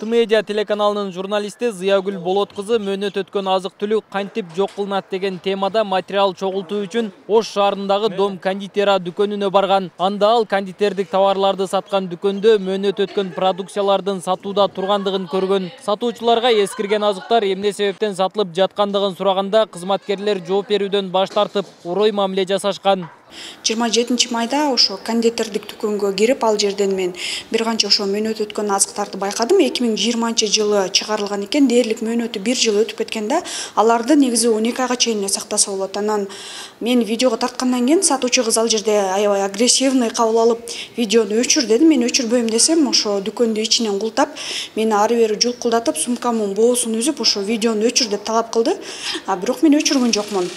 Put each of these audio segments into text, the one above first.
Тмедиа телеканалынын журналисти Зыягүл Болот кызы мөөнөт өткөн азык-түлүк кантип жок кылынат деген темада материал чогултуу үчүн Ош шаарындагы Дом кондитера дүкөнүнө барган. Анда ал кондитердик товарларды саткан дүкөндө мөөнөт өткөн продукциялардын сатууда тургандыгын көргөн. Сатуучуларга эскирген азыктар эмне себептен сатылып жаткандыгын сураганда кызматкерлер жооп берүүдөн баш тартып, урой мамиле жасашкан. 27 майда ошо кондитердик дүкөнгө кирип, ал жерден мен бир канча ошо мөөнөт өткөн азыктарды байкадым. 2020 жылы чыгарылган экен, дээрлик мөөнөтү 1 жыл өтүп кеткен да, аларды негизи 12 айга чейин сактаса болот. Анан мен видеого тарткандан кийин сатуучу кыз ал жерде аябай агрессивный кабыл алып, видеону өчүр деди. Мен өчүрбөйм десем, ошо дүкөндү ичинен култап, мени ары бери жулкулдатып, сумкамдын боосун үзүп, ошо видеону өчүр деп талап кылды. Бирок мен өчүргөн жокмун.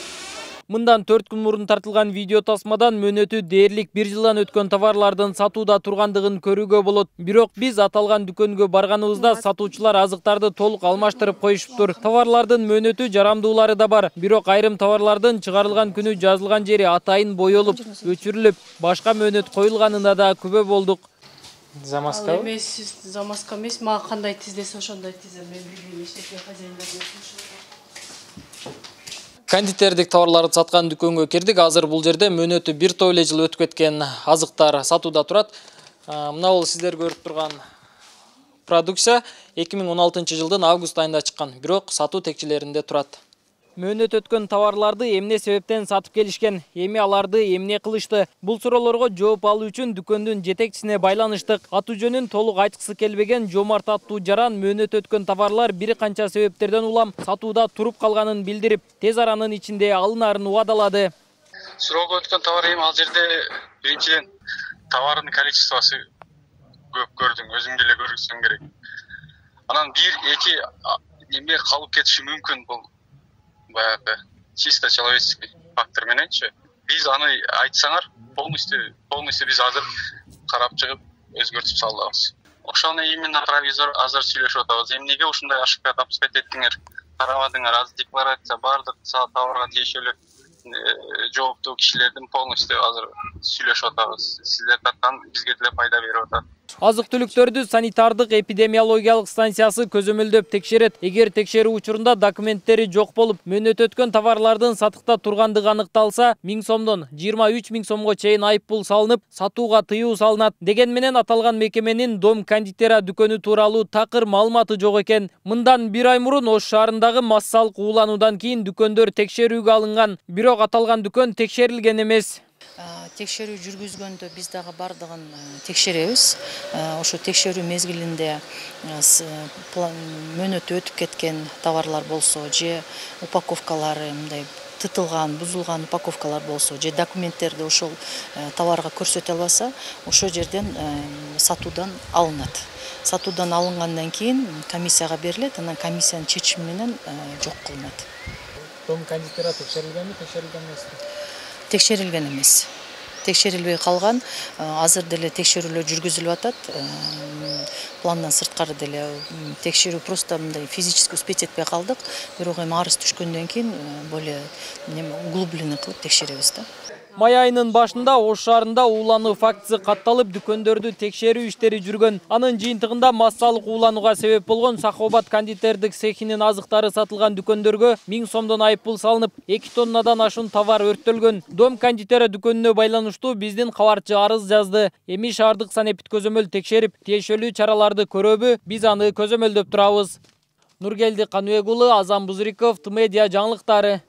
Мындан 4 күн мурун тартылган видео тасмадан мөөнөтү дээрлик 1 жылдан өткөн товарлардын сатууда тургандыгын көрүүгө болот. Бирок биз аталган дүкөнгө барганыбызда сатуучулар азыктарды толук алмаштырып коюшуптур. Товарлардын мөөнөтү жарамдуулары да бар. Бирок айрым товарлардын чыгарылган күнү жазылган жери атайын боелуп, өчүрүлүп, башка мөөнөт коюлганына да күбө болдук. Замазка эмес, замазка эмес, мага кандай тиздесе ошондой тизем. Мен билбейм, эчтеке хозяиндер. Кондитердик товарларды саткан дүкөнгө кирдик. Азыр бул жерде мөөнөтү 1 той эле жыл өтүп кеткен азыктар сатууда турат. Мына бул сиздер көрүп турган продукция 2016 жылдын август айында чыккан, бирок сатуу текчелеринде турат. Мөөнөт өткөн товарларды эмне себептен сатып келишкен, эми аларды эмне кылышты? Бул суроолорго жооп алуу үчүн дүкөндүн жетекчисине байланыштык. Аты жөнүн толук айткысы келбеген Жомарт аттуу жаран мөөнөт өткөн товарлар бир канча себептерден улам сатууда туруп калганын билдирип, тез аранын ичинде алынаарын убадалады. Срок өткөн товар эми ал жерде биринчиден товардын количествосу көп көрдүң, өзүң деле көрсөң керек. Анан 1-2 эме калып кетиши мүмкүн, бул баягы чисто человеческий фактор мененчи. Биз аны айтсаңар, полностью биз азыр карап чыгып өзгөртүп салабыз. Ошону именно провизор азыр сүйлөшүп атабыз. Эмнеге ушундай ошибка допускать эттиңер? Карабадыңар, аз декларация бардык товарга тиешелүү жооптуу кишилердин полностью азыр сүйлөшүп атабыз. Сиздер тарткан бизге деле пайда берип атат. Азык-түлүктөрдү санитардык эпидемиологиялык станциясы көзөмөлдөп текшерет. Эгер текшерүү учурунда документтери жок болуп, мөөнөт өткөн товарлардын сатыкта тургандыгы аныкталса, 1000 сомдон 23 000 сомго чейин айыппул салынып, сатууга тыюу салынат. Деген менен аталган мекеменин Дом кондитера дүкөнү тууралуу такыр маалыматы жок экен. Мындан 1 ай мурун Ош шаарындагы массалык уулануудан кийин дүкөндөр текшерүүгө алынган, бирок аталган дүкөн текшерилген эмес. Текшерүү жүргүзгөндө биз дагы бардыгын текшеребиз. Ошо текшерүү мезгилинде мөөнөтү өтүп кеткен товарлар болсо, же упаковкалары мындай тытылган, бузулган упаковкалар болсо, же документтерди ошол товарга көрсөтө албаса, ошол жерден сатуудан алынат. Сатуудан алынгандан кийин комиссияга берилет, анан комиссиянын чечими менен жок кылынат. Дом кондитера текшерилгенби, текшерилген эмеспи? Текшерилген эмес. Текшерилбей калган, азыр деле текшерүүлөр жүргүзүлүп атат. Пландан сырткары деле текшерүү просто мындай физически успеть этпей калдык. Бирок эми арыз түшкөндөн кийин более углубленно кылып текшеребиз да. Май айынын башында Ош шаарында уулануу фактысы катталып, дүкөндөрдү текшерүү иштери жүргөн. Анын жыйынтыгында массалык ууланууга себеп болгон Сахобат кондитердик цехинин азыктары сатылган дүкөндөргө 1000 сомдон айыппул салынып, 2 тоннадан ашуун товар өрттөлгөн. Дом кондитера дүкөнүнө байланыштуу биздин кабарчы арыз жазды. Эми шаардык санэпид көзөмөл текшерип, тиешелүү чараларды көрөбү? Биз аны көзөмөлдөп турабыз. Нургелди Кануэгулы, Азам Бузриков, Тмедиа жаңылыктары.